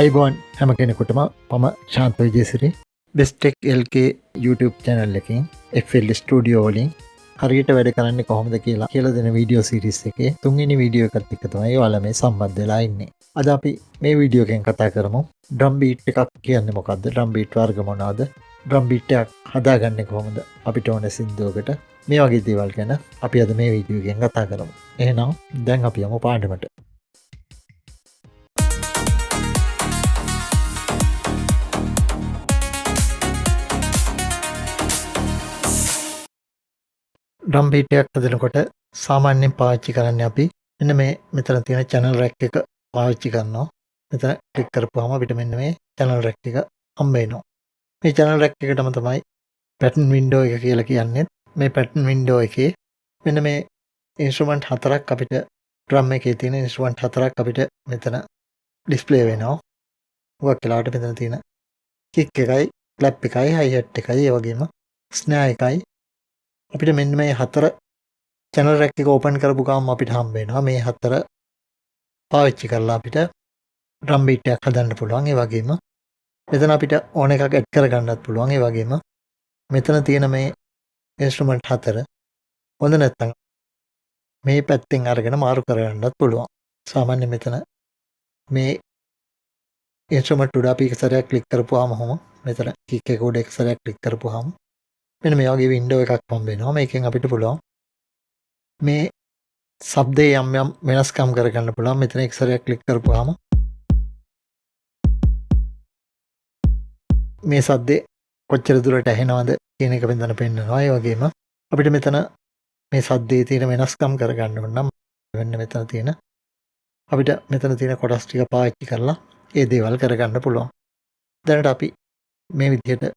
අයිබෝන් හැම කෙනෙකුටම මම ශාන්ත විජේසිරි බෙස්ටෙක් LK YouTube channel එකකින් FL ස්ටුඩියෝ වලින් හරියට වැඩ කරන්නේ කොහොමද කියලා දෙන වීඩියෝ සීරීස් එකේ තුන්වෙනි වීඩියෝ එකත් එක්ක තමයි ඔයාලා මේ සම්බන්ධ වෙලා ඉන්නේ. අද අපි මේ වීඩියෝ එකෙන් කතා කරමු ඩ්‍රම් බීට් එකක් කියන්නේ මොකක්ද? ඩ්‍රම් බීට් වර්ග මොනවාද? ඩ්‍රම් බීට් එකක් හදාගන්නේ කොහොමද? අපිට ඕන සින්දුවකට මේ වගේ දේවල් ගැන අපි අද මේ වීඩියෝ එකෙන් කතා කරමු. එහෙනම් දැන් අපි යමු පාඩමට. ඩ්‍රම් බීට් එකක් හදනකොට සාමාන්‍යයෙන් පාවිච්චි කරන්නේ අපි මෙන්න මේ මෙතන තියෙන channel rack එක පාවිච්චි කරනවා. මෙතන ක්ලික් කරපුවාම අපිට මෙන්න මේ channel rack එක හම්බ වෙනවා. මේ channel rack එකටම තමයි pattern window එක කියලා කියන්නේ. මේ pattern window එකේ මෙන්න මේ instrument හතරක් අපිට drum එකේ තියෙන instrument හතරක් අපිට මෙතන display වෙනවා. ඔය කියලාට මෙතන තියෙන kick එකයි, clap එකයි, hi hat එකයි, ඒ වගේම snare එකයි අපිට මෙන්න මේ හතර channel rack එක open කරපු ගමන් අපිට හම්බ වෙනවා. මේ හතර පාවිච්චි කරලා අපිට drum beat එකක් හදන්න පුළුවන්. ඒ වගේම මෙතන අපිට ඕන එකක් add කරගන්නත් පුළුවන්. ඒ වගේම මෙතන තියෙන මේ instrument හතර හොඳ නැත්නම් මේ පැත්තෙන් අරගෙන මාරු කරගන්නත් පුළුවන්. සාමාන්‍ය මෙතන මේ instrument උඩ අපි එක සැරයක් click කරපුවාම මෙතන kick එක උඩ එක සැරයක් click කරපුවාම මෙන්න මේ වගේ වින්ඩෝ එකක් හම්බ වෙනවා. මේකෙන් අපිට පුළුවන් මේ ශබ්දයේ යම් යම් වෙනස්කම් කරගන්න පුළුවන්. මෙතන එක් සැරයක් ක්ලික් කරපුවාම මේ ශබ්දේ කොච්චර දුරට ඇහෙනවද කියන එක මෙතන පෙන්නනවා. ඒ වගේම අපිට මෙතන මේ ශබ්දයේ තියෙන වෙනස්කම් කරගන්න ඕන නම් වෙන්න මෙතන තියෙන අපිට මෙතන තියෙන කොටස් ටික පාවිච්චි කරලා ඒ දේවල් කරගන්න පුළුවන්. දැනට අපි මේ විදිහට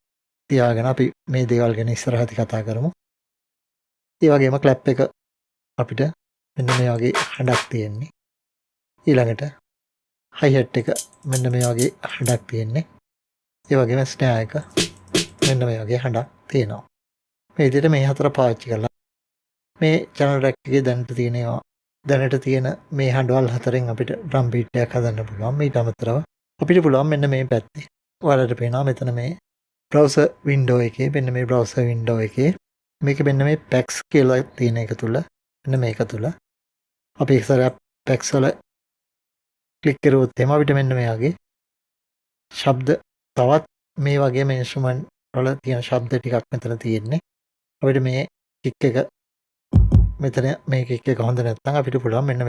තියාගෙන අපි මේ දේවල් ගැන ඉස්සරහදී කතා කරමු. ඒ වගේම ක්ලැප් එක අපිට මෙන්න මේ වගේ හඬක් තියෙන්නේ. ඊළඟට හයි හැට් එක මෙන්න මේ වගේ හඬක් තියෙන්නේ. ඒ වගේම ස්නෑර් එක මෙන්න මේ වගේ හඬක් තියෙනවා. මේ විදිහට මේ හතර පාවිච්චි කරලා මේ channel rack එකේ දැනට තියෙන මේ හඬවල් හතරෙන් අපිට drum beat එකක් හදන්න පුළුවන්. මේට අමතරව අපිට පුළුවන් මෙන්න මේ පැත්තේ ඔයාලට පේනවා මෙතන මේ browser window එකේ මෙන්න මේ browser window එකේ මේක මෙන්න මේ packs කියලා තියෙන එක තුල මෙන්න මේක තුල අපි ඉස්සරහ packs වල ක්ලික් කරුවොත් එහෙම අපිට මෙන්න මේ වගේ ශබ්ද තවත් මේ වගේ මේ instrument වල තියෙන ශබ්ද ටිකක් මෙතන තියෙන්නේ. අපිට මේ kick එක මෙතන මේ kick එක හොඳ නැත්නම් අපිට පුළුවන් මෙන්න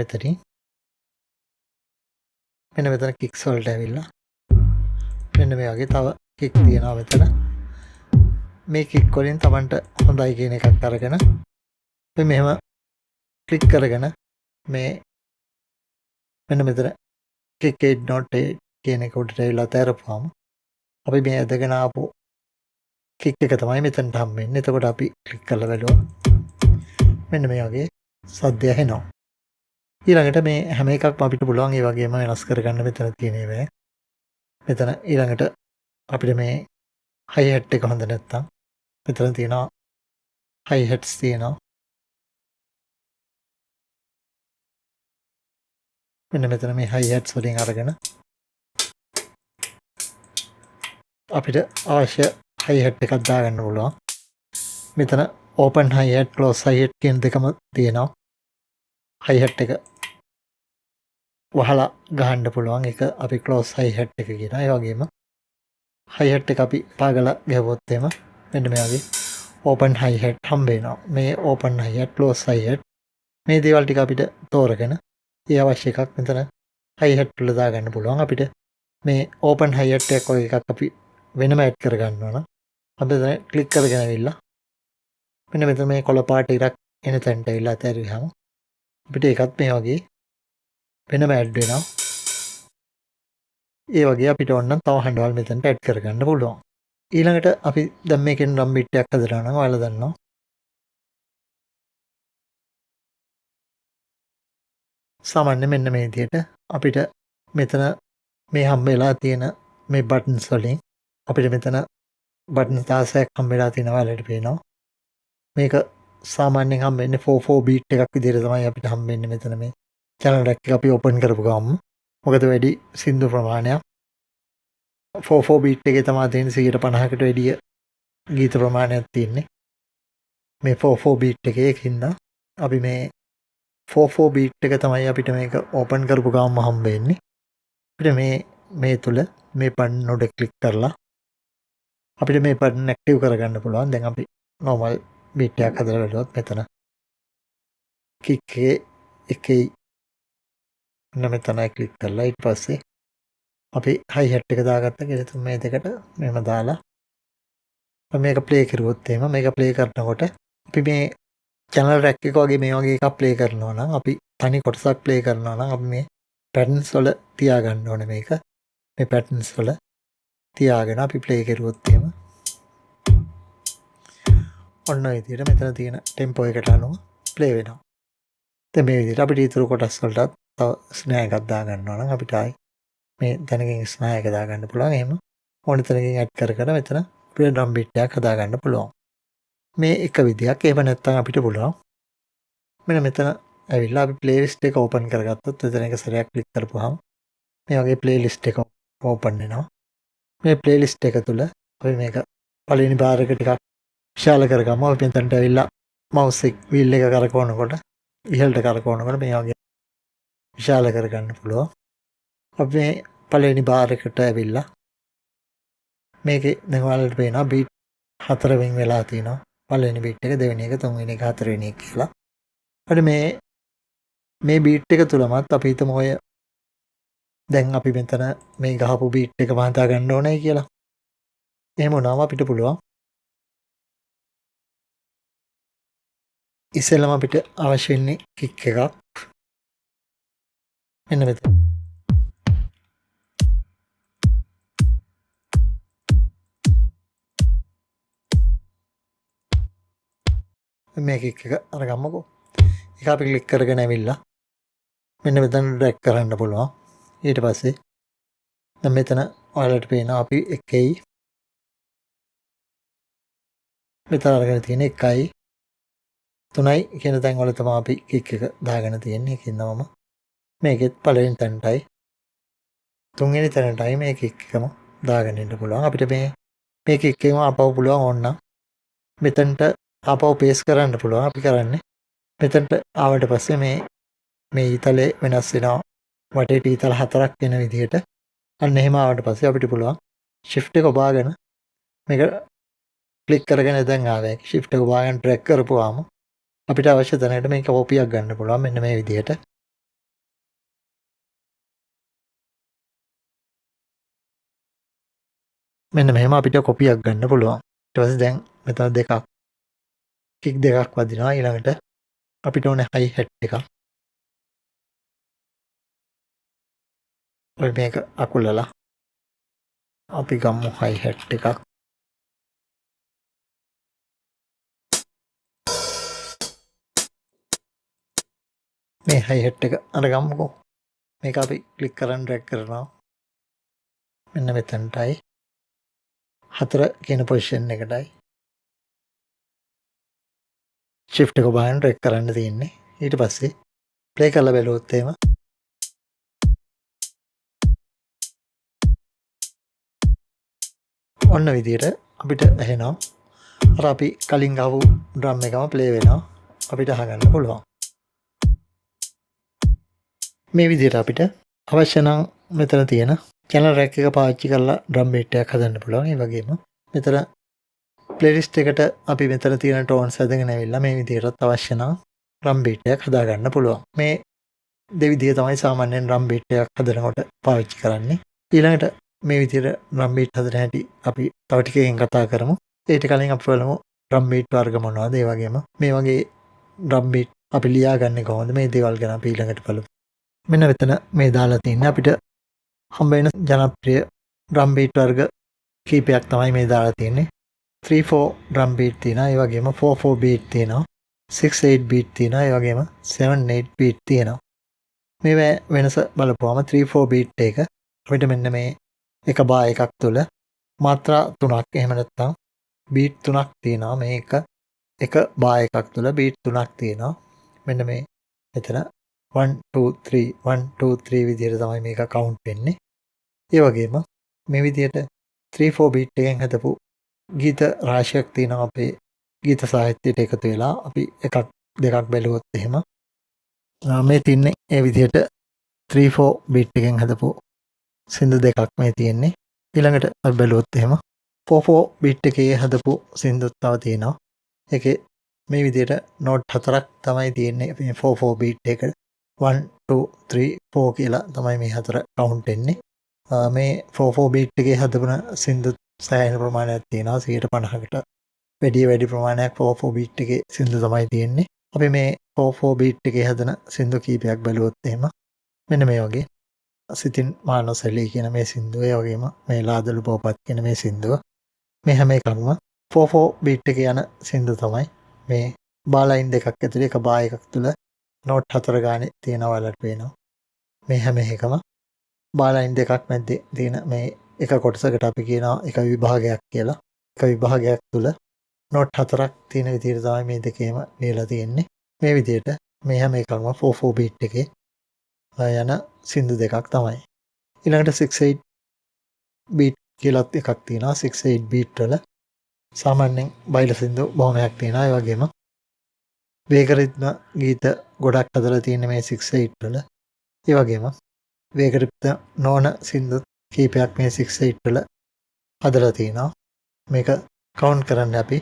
මෙතන kicks වලට ඇවිල්ලා මෙන්න මේ වගේ තව කික් තියෙනවා මෙතන. මේ කික් වලින් Tamanට හොඳයි කියන එකක් අරගෙන අපි මෙහෙම ක්ලික් කරගෙන මේ මෙන්න මෙතන kick 808 කියන එක උඩට ඇවිල්ලා තැරපුවාම අපි මේ ඇදගෙන ආපු කික් එක තමයි මෙතනට හම් වෙන්නේ. එතකොට අපි ක්ලික් කරලා බලුවා මෙන්න මේ වගේ සද්දය ඇහෙනවා. ඊළඟට මේ හැම එකක්ම අපිට පුළුවන් ඒ වගේම වෙනස් කරගන්න මෙතන තියෙන ඒවා. මෙතන ඊළඟට අපිට මේ හයි හැට් එක හොඳ නැත්තම් මෙතන තියෙනවා හයි හැට්ස් තියෙනවා. මෙන්න මෙතන මේ හයි හැට්ස් වලින් අරගෙන අපිට අවශ්‍ය හයි හැට් එකක් දාගන්න පුළුවන්. මෙතන open hi hat close hi hat කියන දෙකම තියෙනවා. හයි හැට් එක වහලා ගහන්න පුළුවන්. ඒක අපි close hi hat එක කියනවා. ඒ වගේම hi hat එක අපි පාගලා ගහුවොත් එහෙම මෙන්න මේ වගේ open hi hat හම්බ වෙනවා. මේ open hi hat close hi hat මේ දේවල් ටික අපිට තෝරගෙන ඒ අවශ්‍ය එකක් මෙතන hi hat වල දාගන්න පුළුවන්. අපිට මේ open hi hat එකක් වගේ එකක් අපි වෙනම ඇඩ් කරගන්න ඕන. අපි දැන් ක්ලික් කරගෙන ඇවිල්ලා මෙන්න මෙතන මේ කොළ පාට ඉරක් එන තැනට ඇවිල්ලා තැරුවාම අපිට ඒකත් මේ වගේ වෙනම ඇඩ් වෙනවා. ඒ වගේ අපිට ඕන නම් තව හඬවල් මෙතනට ඇඩ් කරගන්න පුළුවන්. ඊළඟට අපි දැන් මේකෙන් drum beat එකක් හදනවා නම් ඔයාලා දන්නවා. සාමාන්‍ය මෙන්න මේ විදිහට අපිට මෙතන මේ හම්බ වෙලා තියෙන මේ buttons වලින් අපිට මෙතන button 16ක් හම්බ වෙලා තියෙනවා. ඔයාලට පේනවා. මේක සාමාන්‍යයෙන් හම්බ වෙන්නේ 4/4 beat එකක් විදිහට තමයි අපිට හම්බ වෙන්නේ මෙතන මේ channel rack එක අපි open කරපු ගමන්. මොකද වැඩි සින්දු ප්‍රමාණයක් 4/4 බීට් එකේ තමයි තියෙන 50%කට වැඩිය ගීත ප්‍රමාණයක් තියෙන්නේ. මේ 4/4 බීට් එකේ ඒකින්ද අපි මේ 4/4 බීට් එක තමයි අපිට මේක ඕපන් කරපු ගාම හම්බ වෙන්නේ. අපිට මේ තුල මේ බටන් උඩ ක්ලික් කරලා අපිට මේ බටන් ඇක්ටිව් කරගන්න පුළුවන්. දැන් අපි normal බීට් එකක් හදලා බලුවොත් මෙතන කික් එකේ මෙතන ක්ලික් කරලා ඊට පස්සේ අපි හයි හැට් එක දාගත්ත කෙලෙතුන් මේ දෙකට මෙහෙම දාලා මේක ප්ලේ කරුවොත් එහෙම මේක ප්ලේ කරනකොට අපි මේ channel rack එක වගේ මේ වගේ එකක් ප්ලේ කරනවා නම් අපි තනි කොටසක් ප්ලේ කරනවා නම් අපි මේ patterns වල තියාගන්න ඕනේ මේක. මේ patterns වල තියාගෙන අපි ප්ලේ කරුවොත් එහෙම ඔන්න ඔය විදිහට මෙතන තියෙන ටෙම්පෝ එකට අනුව ප්ලේ වෙනවා. දැන් මේ විදිහට අපිට ඊටු කොටස් වලට තව ස්නෑ එකක් දාගන්නවා නම් අපිට ආයි මේ තැනකින් ස්නෑ එක දාගන්න පුළුවන්. එහෙම ඕන තැනකින් ඇඩ් කර කර මෙතන අපිට ඩ්‍රම් බීට් එකක් හදාගන්න පුළුවන්. මේ එක විදියක්. එහෙම නැත්නම් අපිට පුළුවන් මෙන්න මෙතන ඇවිල්ලා අපි ප්ලේලිස්ට් එක ඕපන් කරගත්තොත් එතන එක සැරයක් ක්ලික් කරපුවාම මේ වගේ ප්ලේලිස්ට් එක ඕපන් වෙනවා. මේ ප්ලේලිස්ට් එක තුල අපි මේක පළවෙනි බාර් එක ටිකක් විශාල කරගමු. අපි මෙතනට ඇවිල්ලා මවුස් එක වීල් එක කරකවනකොට ඉහළට කරකවනකොට මේ වගේ විශාල කරගන්න පුළුවන්. අපි මේ පළවෙනි බාර් එකට ඇවිල්ලා මේකේ දැන් ඔයාලට පේනවා බීට් 4 වෙන් වෙලා තියෙනවා. පළවෙනි බීට් එක, දෙවෙනි එක, තුන්වෙනි එක, හතරවෙනි එක කියලා. හරි මේ බීට් එක තුලමත් අපි හිතමු ඔය දැන් අපි මෙතන මේ ගහපු බීට් එක වහදා ගන්න ඕනේ කියලා. එහෙම වුණාම අපිට පුළුවන් ඉස්සෙල්ලම අපිට අවශ්‍ය වෙන්නේ කික් එකක්. මෙන්න මෙතන. මේ කික් එක අරගම්මකෝ. ඒක අපි ක්ලික් කරගෙන ඇවිල්ලා මෙන්න මෙතන ඩ්‍රැග් කරන්න පුළුවන්. ඊට පස්සේ දැන් මෙතන ඔයාලට පේනවා අපි 1යි මෙතන අරගෙන තියෙන 1යි 3යි කියන තැන් වල තමයි අපි කික් එක දාගෙන තියෙන්නේ. ඒකින්ද මම මේකෙත් පළවෙනි තැනටයි තුන්වෙනි තැනටයි මේ කික් එකම දාගෙන ඉන්න පුළුවන්. අපිට මේ කික් එකම ආපහු පුළුවන් ඕන මෙතනට ආපහු පේස් කරන්න පුළුවන්. අපි කරන්නේ මෙතනට ආවට පස්සේ මේ ඊතලේ වෙනස් වෙනවා. වටේට ඊතල 4ක් වෙන විදිහට. අන්න එහෙම ආවට පස්සේ අපිට පුළුවන් shift එක ඔබාගෙන මේක ක්ලික් කරගෙන දැන් ආවේ. shift එක ඔබාගෙන drag කරපුවාම අපිට අවශ්‍ය තැනකට මේක කොපියක් ගන්න පුළුවන්. මෙන්න මේ විදිහට. මෙන්න මෙහෙම අපිට කොපියක් ගන්න පුළුවන්. ඊට පස්සේ දැන් මෙතන දෙකක් කික් දෙකක් වදිනවා. ඊළඟට අපිට ඕනේ හයි හැට් එකක්. ඔය මේක අකුලලා අපි ගමු හයි හැට් එකක්. මේ හයි හැට් එක අරගමුකෝ. මේක අපි ක්ලික් කරන් ඩ්‍රැග් කරනවා. මෙන්න මෙතනටයි 4 කියන පොසිෂන් එකටයි shift එක ඔබාගෙන ඩ්‍රැග් කරන්න තියෙන්නේ. ඊට පස්සේ ප්ලේ කරලා බලුවොත් එහෙම ඔන්න විදිහට අපිට ඇහෙනවා. අර අපි කලින් ගහපු ඩ්‍රම් එකම ප්ලේ වෙනවා. අපිට අහගන්න පුළුවන්. මේ විදිහට අපිට අවශ්‍ය නම් මෙතන තියෙන channel rack එක පාවිච්චි කරලා ඩ්‍රම් බීට් එකක් හදන්න පුළුවන්. ඒ වගේම මෙතන ප්ලේලිස්ට් එකට අපි මෙතන තියෙන ටෝන්ස් හදගෙන ඇවිල්ලා මේ විදිහටත් අවශ්‍ය නම් ඩ්‍රම් බීට් එකක් හදා ගන්න පුළුවන්. මේ දෙවිදිය තමයි සාමාන්‍යයෙන් ඩ්‍රම් බීට් එකක් හදනකොට පාවිච්චි කරන්නේ. ඊළඟට මේ විදිහට ඩ්‍රම් බීට් හදන හැටි අපි තව ටිකකින් කතා කරමු. ඊට කලින් අපි බලමු ඩ්‍රම් බීට් වර්ග මොනවද? ඒ වගේම මේ වගේ ඩ්‍රම් බීට් අපි ලියාගන්නේ කොහොමද? මේ දේවල් ගැන අපි ඊළඟට බලමු. මෙන්න මෙතන මේ දාලා තින්නේ අපිට හම්බ වෙන ජනප්‍රිය ඩ්‍රම් බීට් වර්ග කීපයක් තමයි මේ දාලා තියෙන්නේ. 3/4 ඩ්‍රම් බීට් තියෙනවා. ඒ වගේම 4/4 බීට් තියෙනවා. 6/8 බීට් තියෙනවා. ඒ වගේම 7/8 බීට් තියෙනවා. මේ වෙනස බලපුවම 3/4 බීට් එක අපිට මෙන්න මේ එක බා එකක් තුළ මාත්‍රා 3ක් එහෙම නැත්නම් බීට් 3ක් තියෙනවා. මේක එක බා එකක් තුළ බීට් 3ක් තියෙනවා. මෙන්න මේ මෙතන 1 2 3 1 2 3 විදිහට තමයි මේක කවුන්ට් වෙන්නේ. ඒ වගේම මේ විදිහට 3-4 බීට් එකෙන් හදපු ගීත රාශියක් තියෙනවා අපේ ගීත සාහිත්‍යයට එකතු වෙලා. අපි එකක් දෙකක් බැලුවොත් එහෙම මේ තින්නේ ඒ විදිහට 3-4 බීට් එකෙන් හදපු සින්දු දෙකක් මේ තියෙන්නේ. ඊළඟට අපි බැලුවොත් එහෙම 4-4 බීට් එකේ හදපු සින්දුත් තව තියෙනවා. ඒකේ මේ විදිහට නෝට් 4ක් තමයි තියෙන්නේ මේ 4-4 බීට් එකට. 1 2 3 4 කියලා තමයි මේ හතර කවුන්ට් වෙන්නේ. මේ 4-4 බීට් එකේ හදපන සින්දු සෑහෙන ප්‍රමාණයක් තියෙනවා. 50%කට වැඩි ප්‍රමාණයක් 4-4 බීට් එකේ සින්දු තමයි තියෙන්නේ. අපි මේ 4-4 බීට් එකේ හදන සින්දු කීපයක් බැලුවොත් එහෙම මෙන්න මේ වගේ සිතින් මානසලී කියන මේ සින්දුව, ඒ වගේම මේ ලාදලු පොපත් කියන මේ සින්දුව, මේ හැම එකක්ම 4-4 බීට් එකේ යන සින්දු තමයි. මේ බාලයින් දෙකක් ඇතුලේ එක බා එකක් තුල නෝට් 4 ගානේ තියෙනවා වලට පේනවා. මේ හැම එකම බාලයින් දෙකක් මැද්දේ තියෙන මේ එක කොටසකට අපි කියනවා එක විභාගයක් කියලා. එක විභාගයක් තුල නෝට් 4ක් තියෙන විදිහට තමයි මේ දෙකේම ලියලා තියෙන්නේ. මේ විදිහට මේ හැම එකක්ම 4-4 බීට් එකේ යන සින්දු දෙකක් තමයි. ඊළඟට 6-8 බීට් කියලාත් එකක් තියෙනවා. 6-8 බීට් වල සාමාන්‍යයෙන් බයිල සින්දු බොහොමයක් තියෙනවා. ඒ වගේම වේග රිද්ම ගීත ගොඩක් හදලා තියෙන්නේ මේ 6-8 වල. ඒ වගේම වේග රිද්ම නොවන සින්දු කීපයක් මේ 6-8 වල හදලා තියෙනවා. මේක කවුන්ට් කරන්න අපි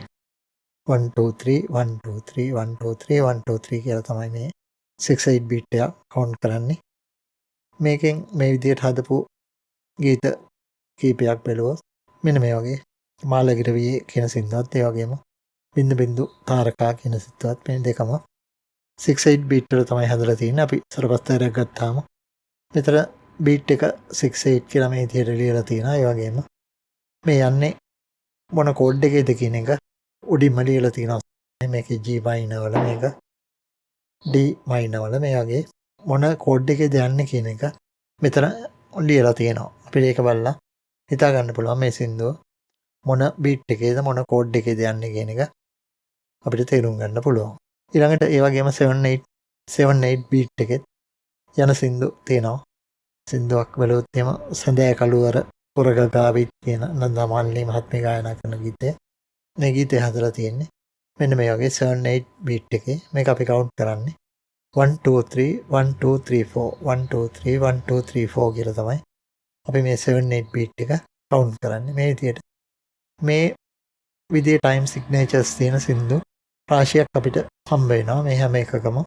1 2 3 1 2 3 1 2 3 1 2 3 කියලා තමයි මේ 6-8 බීට් එක කවුන්ට් කරන්නේ. මේකෙන් මේ විදිහට හදපු ගීත කීපයක් බැලුවොත් මෙන්න මේ වගේ මාළගිරවියේ කියන සින්දුවත්, ඒ වගේම බින්දු බින්දු තාරකා කියන සින්දුවත් මේ දෙකම 6-8 බීට් වල තමයි හදලා තියෙන්නේ. අපි සරපස්තරයක් ගත්තාම මෙතන බීට් එක 6-8 කියලා මේ විදිහට ලියලා තියෙනවා. ඒ වගේම මේ යන්නේ මොන කෝඩ් එකේද කියන එක උඩින්ම ලියලා තියෙනවා. මේකේ G minor වල, මේක D minor වල, මේ වගේ මොන කෝඩ් එකේද යන්නේ කියන එක මෙතන ලියලා තියෙනවා. අපිට ඒක බලලා හිතා ගන්න පුළුවන් මේ සින්දුව මොන බීට් එකේද මොන කෝඩ් එකේද යන්නේ කියන එක අපිට තේරුම් ගන්න පුළුවන්. ඊළඟට ඒ වගේම 7-8 බීට් එකෙත් යන සින්දු තියෙනවා. සින්දුවක් බලුවොත් එහෙම සඳෑ කළුවර පුරගගාවිත් කියන නන්දමාලිනී මහත්මිය ගායනා කරන ගීතය. මේ ගීතය හදලා තියෙන්නේ මෙන්න මේ වගේ 7-8 බීට් එකේ. මේක අපි කවුන්ට් කරන්නේ 1 2 3 1 2 3 4 1 2 3 1 2 3 4 කියලා තමයි අපි මේ 7-8 බීට් එක කවුන්ට් කරන්නේ. මේ විදිහට මේ විදිහේ ටයිම් සිග්නේචර්ස් තියෙන සින්දු රාශියක් අපිට හම්බ වෙනවා. මේ හැම එකකම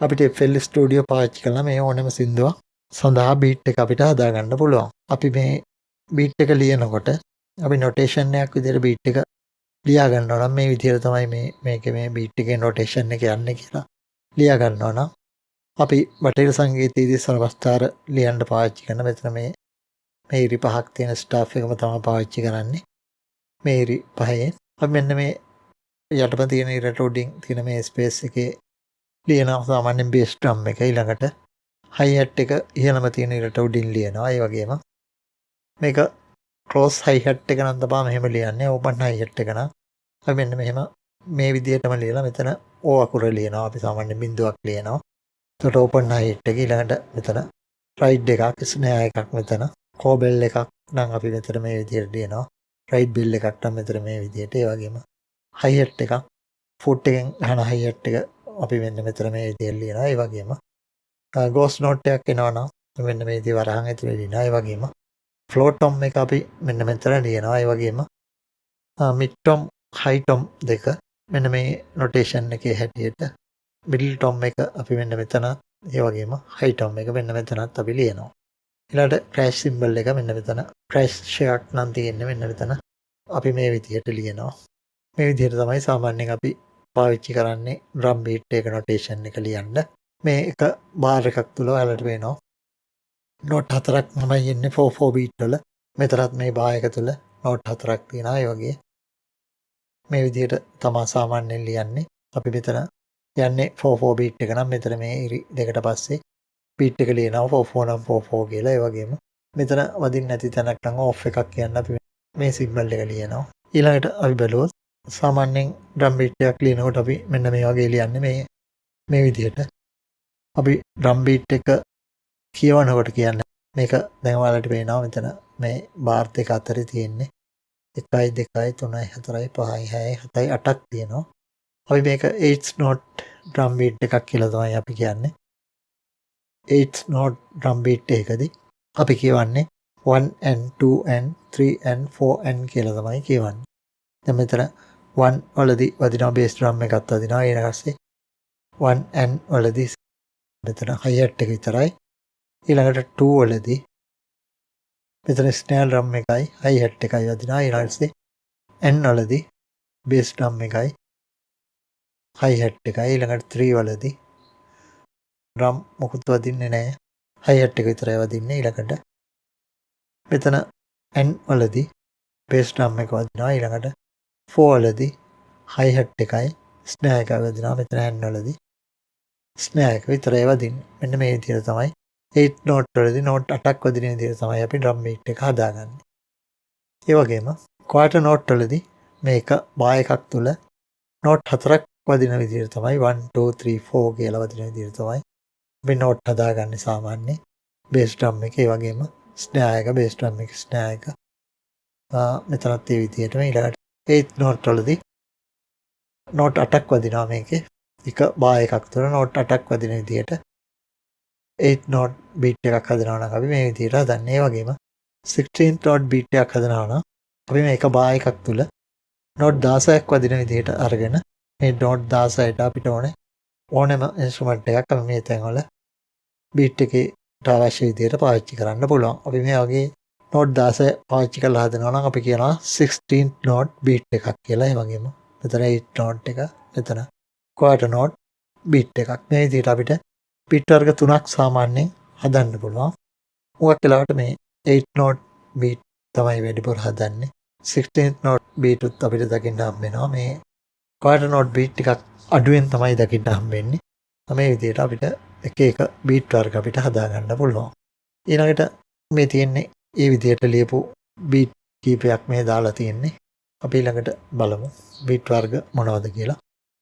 අපිට FL ස්ටුඩියෝ පාවිච්චි කරලා මේ ඕනම සින්දුවක් සඳහා බීට් එක අපිට හදා ගන්න පුළුවන්. අපි මේ බීට් එක ලියනකොට අපි නොටේෂන් එකක් විදිහට බීට් එක ලියා ගන්නවා නම් මේ විදිහට තමයි මේකේ මේ බීට් එකේ නොටේෂන් එක යන්නේ කියලා ලියා ගන්නවා නම් අපි බටහිර සංගීතයේදී සරවස්ථාර ලියන්න පාවිච්චි කරන මෙතන මේ ඉරි පහක් තියෙන ස්ටාෆ් එකම තමයි පාවිච්චි කරන්නේ. මේ ඉරි පහේ අපි මෙන්න මේ යටපැ තියෙන ඉරට උඩින් තියෙන මේ ස්පේස් එකේ ලියනවා සාමාන්‍යයෙන් බේස් ඩ්‍රම් එක. ඊළඟට හයි හැට් එක ඉහළම තියෙන ඉරට උඩින් ලියනවා. ඒ වගේම මේක ක්ලෝස් හයි හැට් එක නම් තමයි මෙහෙම ලියන්නේ. ඕපන් හයි හැට් එක නම් අපි මෙන්න මෙහෙම මේ විදිහටම ලියලා මෙතන ඕ අකුර ලියනවා. අපි සාමාන්‍යයෙන් බිඳුවක් ලියනවා. එතකොට ඕපන් හයි හැට් එක ඊළඟට මෙතන රයිට් එකක් ස්නෑ එකක් මෙතන කෝබෙල් එකක් නම් අපි මෙතන මේ විදිහට ලියනවා. රයිට් බෙල් එකක් නම් මෙතන මේ විදිහට. ඒ වගේම හයි හැට් එකක් ෆුට් එකෙන් අහන හයි හැට් එක අපි මෙන්න මෙතන මේ විදිහට ලියනවා. ඒ වගේම ගෝස් නෝට් එකක් එනවා නම් මෙන්න මේ විදිහ වරහන් ඇතුලේ ලියනවා. ඒ වගේම ෆ්ලෝ ටොම් එක අපි මෙන්න මෙතන ලියනවා. ඒ වගේම මිඩ් ටොම් හයි ටොම් දෙක මෙන්න මේ නොටේෂන් එකේ හැටියට මිඩල් ටොම් එක අපි මෙන්න මෙතන, ඒ වගේම හයි ටොම් එක මෙන්න මෙතනත් අපි ලියනවා. ඊළඟට ක්‍රෑෂ් සිම්බල් එක මෙන්න මෙතන ක්‍රෑෂ් එකක් නම් තියෙන්නේ මෙන්න මෙතන අපි මේ විදිහට ලියනවා. මේ විදිහට තමයි සාමාන්‍යයෙන් අපි පාවිච්චි කරන්නේ ඩ්‍රම් බීට් එක නොටේෂන් එක ලියන්න. මේ එක බාර් එකක් තුල ඔයාලට පේනවා නෝට් 4ක් තමයි එන්නේ 4-4 බීට් වල. මෙතරත් මේ බාර් එක තුල නෝට් 4ක් තියෙනවා. ඒ වගේ මේ විදිහට තමයි සාමාන්‍යයෙන් ලියන්නේ. අපි මෙතන යන්නේ 4-4 බීට් එක නම් මෙතන මේ ඉරි දෙකට පස්සේ බීට් එක ලියනවා 4-4 නම් 4-4 කියලා. ඒ වගේම මෙතන වදින්න නැති තැනක් නම් ඕෆ් එකක් කියන්න අපි මේ සිග්නල් එක ලියනවා. ඊළඟට අපි බැලුවොත් සාමාන්‍යයෙන් ඩ්‍රම් බීට් එකක් ලියනකොට අපි මෙන්න මේ වගේ ලියන්නේ මේ විදිහට. අපි ඩ්‍රම් බීට් එක කියවනකොට කියන්නේ මේක දැන් ඔයාලට පේනවා මෙතන මේ බාර් දෙක අතරේ තියෙන්නේ 1 2 3 4 5 6 7 8ක් තියෙනවා. අපි මේක 8 note drum beat එකක් කියලා තමයි අපි කියන්නේ. 8 note drum beat එකකදී අපි කියවන්නේ 1 and 2 and 3 and 4 and කියලා තමයි කියවන්නේ. දැන් මෙතන 1 වලදී වදිනවා bass drum එකක් වදිනවා. ඊට පස්සේ 1 and වලදී මෙතන hi hat එක විතරයි. ඊළඟට 2 වලදී මෙතන snare drum එකයි hi hat එකයි වදිනවා. ඊට පස්සේ n වලදී bass drum එකයි hi hat එකයි. ඊළඟට 3 වලදී drum මොකුත් වදින්නේ නැහැ. hi hat එක විතරයි වදින්නේ. ඊළඟට මෙතන n වලදී bass drum එක වදිනවා. ඊළඟට 4 වලදී hi hat එකයි snare එකයි වදිනවා. මෙතන n වලදී snare එක විතරයි වදින්නේ. මෙන්න මේ විදිහට තමයි 8 note වලදී note 8ක් වදින විදිහට තමයි අපි drum beat එක හදාගන්නේ. ඒ වගේම quarter note වලදී මේක bar එකක් තුල note 4ක් වදින විදිහට තමයි 1 2 3 4 කියලා වදින විදිහට තමයි අපි note හදාගන්නේ සාමාන්‍යයෙන් bass drum එකේ. ඒ වගේම snare එක bass drum එක snare එක මෙතනත් ඒ විදිහටම ඊළඟට 8 note වලදී note 8ක් වදිනවා මේකේ. එක bar එකක් තුල note 8ක් වදින විදිහට 8 note beat එකක් හදනවා නම් අපි මේ විදිහට හදන්නේ. ඒ වගේම 16th note beat එකක් හදනවා නම් අපි මේක bar එකක් තුල note 16ක් වදින විදිහට අරගෙන මේ note 16ට අපිට ඕනෙම instrument එකක් අපි මේ තැන්වල beat එකේට අවශ්‍ය විදිහට පාවිච්චි කරන්න පුළුවන්. අපි මේ වගේ note 16 පාවිච්චි කරලා හදනවා නම් අපි කියනවා 16th note beat එකක් කියලා. ඒ වගේම මෙතන 8 note එක, මෙතන quarter note beat එකක්. මේ විදිහට අපිට beat වර්ග 3ක් සාමාන්‍යයෙන් හදන්න පුළුවන්. මොකක් වෙලාවට මේ 8 note beat තමයි වැඩිපුර හදන්නේ. 16th note beat උත් අපිට දකින්න හම්බ වෙනවා. මේ quarter note beat ටිකක් අඩුවෙන් තමයි දකින්න හම්බ වෙන්නේ. මේ විදිහට අපිට එක එක beat වර්ග අපිට හදා ගන්න පුළුවන්. ඊළඟට මේ තියෙන්නේ මේ විදිහට ලියපු beat කීපයක් මේ දාලා තියෙන්නේ. අපි ඊළඟට බලමු beat වර්ග මොනවද කියලා.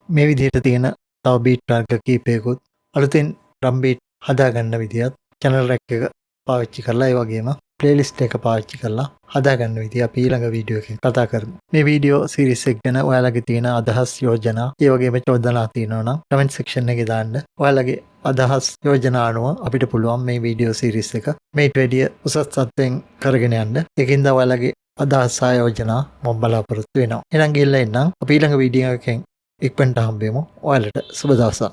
මේ විදිහට තියෙන තව beat වර්ග කීපයකුත් අලුතෙන් drum beat හදා ගන්න විදිහත් channel rack එක පාවිච්චි කරලා ඒ වගේම playlist එක පාවිච්චි කරලා හදා ගන්න විදිහ අපි ඊළඟ වීඩියෝ එකකින් කතා කරමු. මේ වීඩියෝ series එක ගැන ඔයාලගේ තියෙන අදහස් යෝජනා ඒ වගේම චෝදනා තියෙනවා නම් comment section එකේ දාන්න. ඔයාලගේ අදහස් යෝජනා අනුව අපිට පුළුවන් මේ වීඩියෝ series එක මේට වැඩිය උසස් තත්ත්වයෙන් කරගෙන යන්න. ඒකින්ද ඔයාලගේ අදහස් සහ යෝජනා මම බලාපොරොත්තු වෙනවා. එහෙනම් ගිහිල්ලා එන්නම්. අපි ඊළඟ වීඩියෝ එකෙන් ඉක්මනට හම්බෙමු. ඔයාලට සුබ දවසක්.